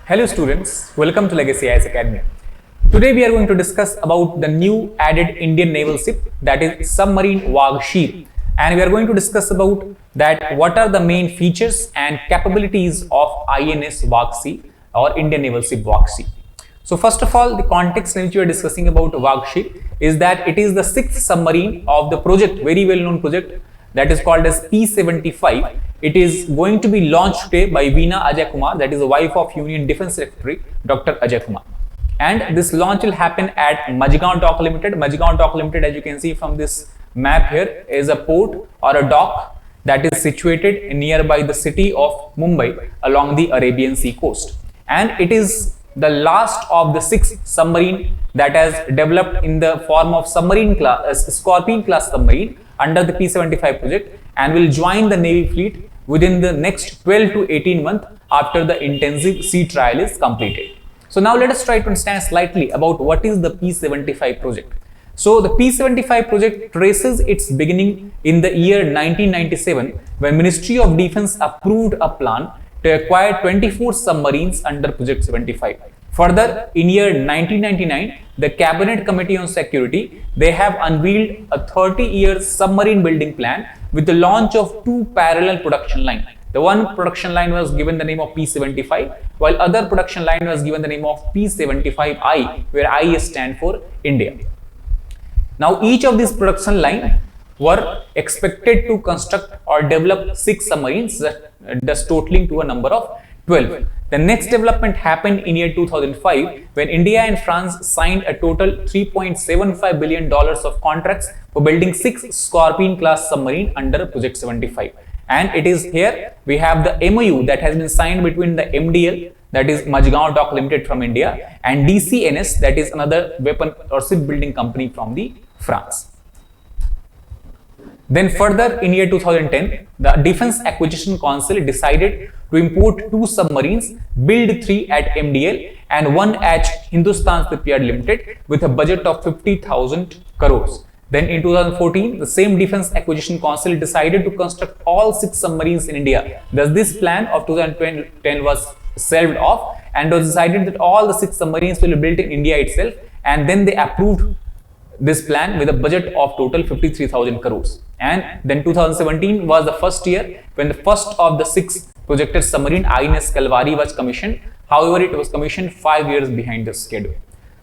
Hello students, welcome to Legacy IAS Academy. Today we are going to discuss about the new added Indian naval ship, that is Submarine Vagsheer, and we are going to discuss about that what are the main features and capabilities of INS Vagsheer or Indian naval ship Vagsheer. So first of all, the context in which we are discussing about Vagsheer is that it is the 6th submarine of the project, very well known project, that is called as P-75. It is going to be launched today by Veena Ajay Kumar, that is the wife of Union Defence Secretary Dr. Ajay Kumar. And this launch will happen at Majgaon Dock Limited. Majgaon Dock Limited, as you can see from this map here, is a port or a dock that is situated nearby the city of Mumbai along the Arabian Sea coast. And it is the last of the 6th submarine that has developed in the form of Scorpene-Class Submarine under the P-75 project, and will join the Navy fleet within the next 12 to 18 months after the intensive sea trial is completed. So now let us try to understand slightly about what is the P-75 project. So the P-75 project traces its beginning in the year 1997 when Ministry of Defence approved a plan to acquire 24 submarines under Project 75. Further, in year 1999, the Cabinet Committee on Security, they have unveiled a 30-year submarine building plan with the launch of two parallel production lines. The one production line was given the name of P-75, while other production line was given the name of P-75I, where I stand for India. Now, each of these production lines were expected to construct or develop 6 submarines, thus totaling to a number of 12. The next development happened in year 2005 when India and France signed a total $3.75 billion of contracts for building 6 Scorpene-Class Submarine under Project 75. And it is here we have the MOU that has been signed between the MDL, that is Majgaon Dock Limited from India, and DCNS, that is another weapon or shipbuilding company from the France. Then further in year 2010, the Defence Acquisition Council decided to import 2 submarines, build 3 at MDL and 1 at Hindustan Shipyard Limited with a budget of 50,000 crores. Then in 2014, the same Defence Acquisition Council decided to construct all 6 submarines in India. Thus this plan of 2010 was shelved off, and it was decided that all the 6 submarines will be built in India itself, and then they approved this plan with a budget of total 53,000 crores. And then 2017 was the first year when the first of the 6 projected submarine INS Kalvari was commissioned. However, it was commissioned 5 years behind the schedule.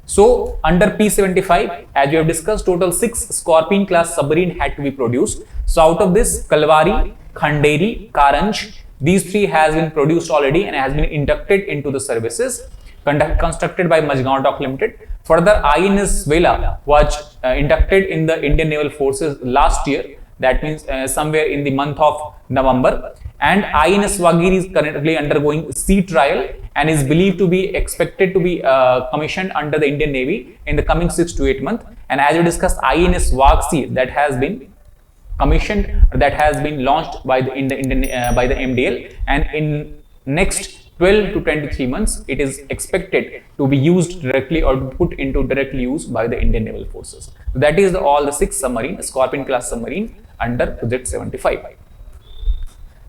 So under P-75, as we have discussed, total 6 Scorpene-Class submarine had to be produced. So out of this, Kalvari, Khanderi, Karanj, these 3 has been produced already and has been inducted into the services constructed by Majgaon Dock Limited. Further, INS Vela was inducted in the Indian Naval Forces last year, that means somewhere in the month of November, and INS Vagsheer is currently undergoing sea trial and is believed to be expected to be commissioned under the Indian Navy in the coming 6 to 8 months. And as we discussed, INS Vagsheer that has been commissioned, that has been launched by the MDL, and in next 12 to 23 months, it is expected to be used directly or put into direct use by the Indian Naval Forces. So that is all the 6 submarine, Scorpene-Class Submarine under Project 75.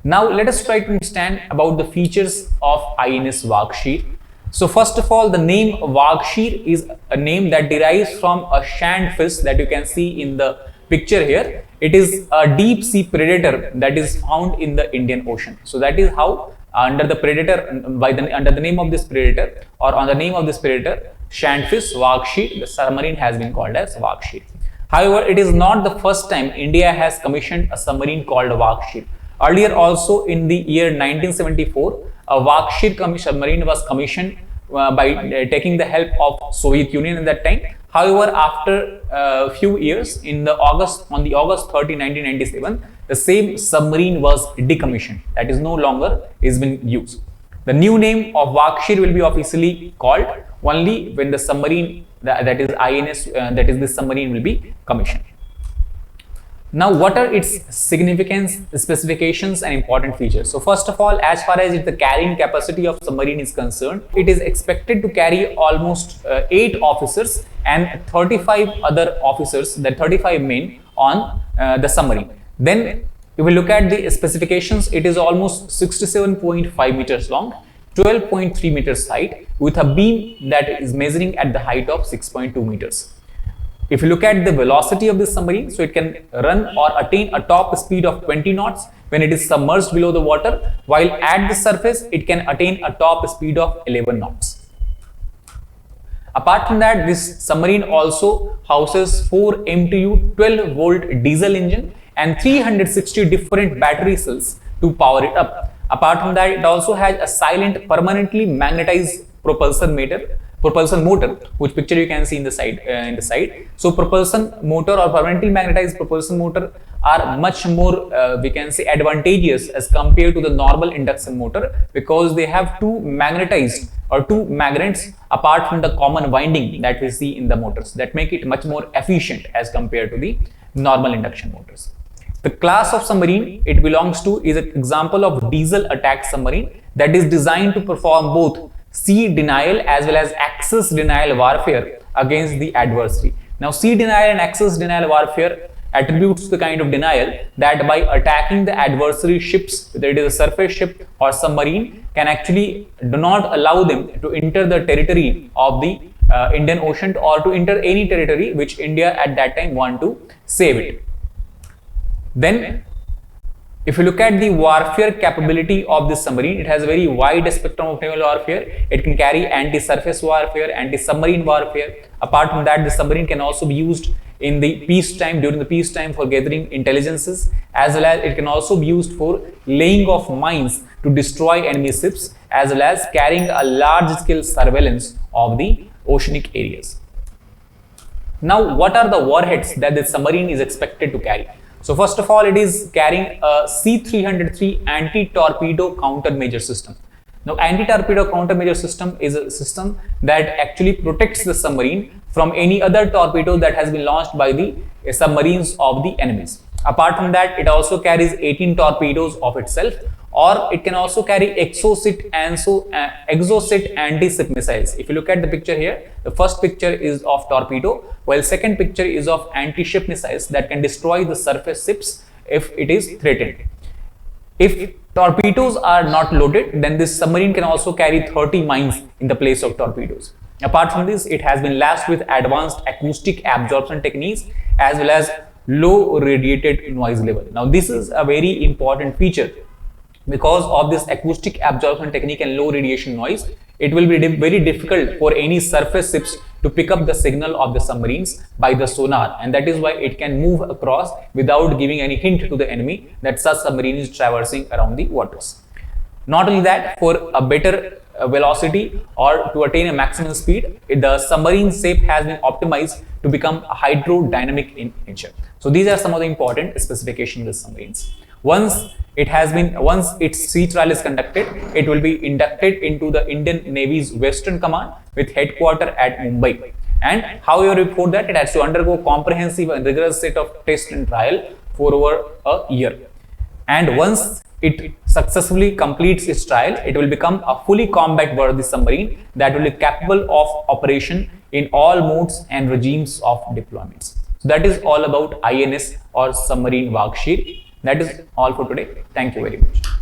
Now let us try to understand about the features of INS Vagsheer. So first of all, the name Vagsheer is a name that derives from a sand fish that you can see in the picture here. It is a deep sea predator that is found in the Indian Ocean. So that is how under the predator, under the name of this predator, or on the name of this predator, sandfish Vagsheer, the submarine has been called as Vagsheer. However, it is not the first time India has commissioned a submarine called Vagsheer. Earlier also in the year 1974, a Vagsheer submarine was commissioned by taking the help of Soviet Union at that time. However, after a few years, on August 30, 1997, the same submarine was decommissioned. That is no longer is being used. The new name of Vagsheer will be officially called only when the submarine that is INS that is this submarine will be commissioned. Now, what are its significance, specifications and important features? So first of all, as far as the carrying capacity of submarine is concerned, it is expected to carry almost 8 officers and 35 other officers, that 35 men on the submarine. Then if we look at the specifications, it is almost 67.5 meters long, 12.3 meters height with a beam that is measuring at the height of 6.2 meters. If you look at the velocity of this submarine, so it can run or attain a top speed of 20 knots when it is submerged below the water, while at the surface it can attain a top speed of 11 knots. Apart from that, this submarine also houses 4 MTU 12 volt diesel engine and 360 different battery cells to power it up. Apart from that, it also has a silent permanently magnetized propulsion motor, which picture you can see in the side. So propulsion motor or permanently magnetized propulsion motor are much more we can say advantageous as compared to the normal induction motor, because they have two magnetized or two magnets apart from the common winding that we see in the motors, that make it much more efficient as compared to the normal induction motors. The class of submarine it belongs to is an example of diesel attack submarine that is designed to perform both sea denial as well as access denial warfare against the adversary. Now, sea denial and access denial warfare attributes the kind of denial that by attacking the adversary ships, whether it is a surface ship or submarine, can actually do not allow them to enter the territory of the Indian Ocean or to enter any territory which India at that time want to save it. Then, if you look at the warfare capability of this submarine, it has a very wide spectrum of naval warfare. It can carry anti-surface warfare, anti-submarine warfare. Apart from that, the submarine can also be used in the peacetime, during the peacetime, for gathering intelligences, as well as it can also be used for laying of mines to destroy enemy ships, as well as carrying a large-scale surveillance of the oceanic areas. Now, what are the warheads that the submarine is expected to carry? So first of all, it is carrying a C-303 anti-torpedo countermeasure system. Now, anti-torpedo countermeasure system is a system that actually protects the submarine from any other torpedo that has been launched by the submarines of the enemies. Apart from that, it also carries 18 torpedoes of itself, or it can also carry exocet anti-ship missiles. If you look at the picture here, the first picture is of torpedo, while second picture is of anti-ship missiles that can destroy the surface ships if it is threatened. If torpedoes are not loaded, then this submarine can also carry 30 mines in the place of torpedoes. Apart from this, it has been lashed with advanced acoustic absorption techniques as well as low radiated noise level. Now, this is a very important feature. Because of this acoustic absorption technique and low radiation noise, it will be very difficult for any surface ships to pick up the signal of the submarines by the sonar, and that is why it can move across without giving any hint to the enemy that such submarine is traversing around the waters. Not only that, for a better velocity or to attain a maximum speed, the submarine shape has been optimized to become hydrodynamic in nature. So these are some of the important specifications of the submarines. Once its sea trial is conducted, it will be inducted into the Indian Navy's Western Command with headquarters at Mumbai. And however, before that, it has to undergo comprehensive and rigorous set of test and trial for over a year. And once it successfully completes its trial, it will become a fully combat-worthy submarine that will be capable of operation in all modes and regimes of deployments. So that is all about INS or Submarine Vagsheer. That is all for today. Thank you very much.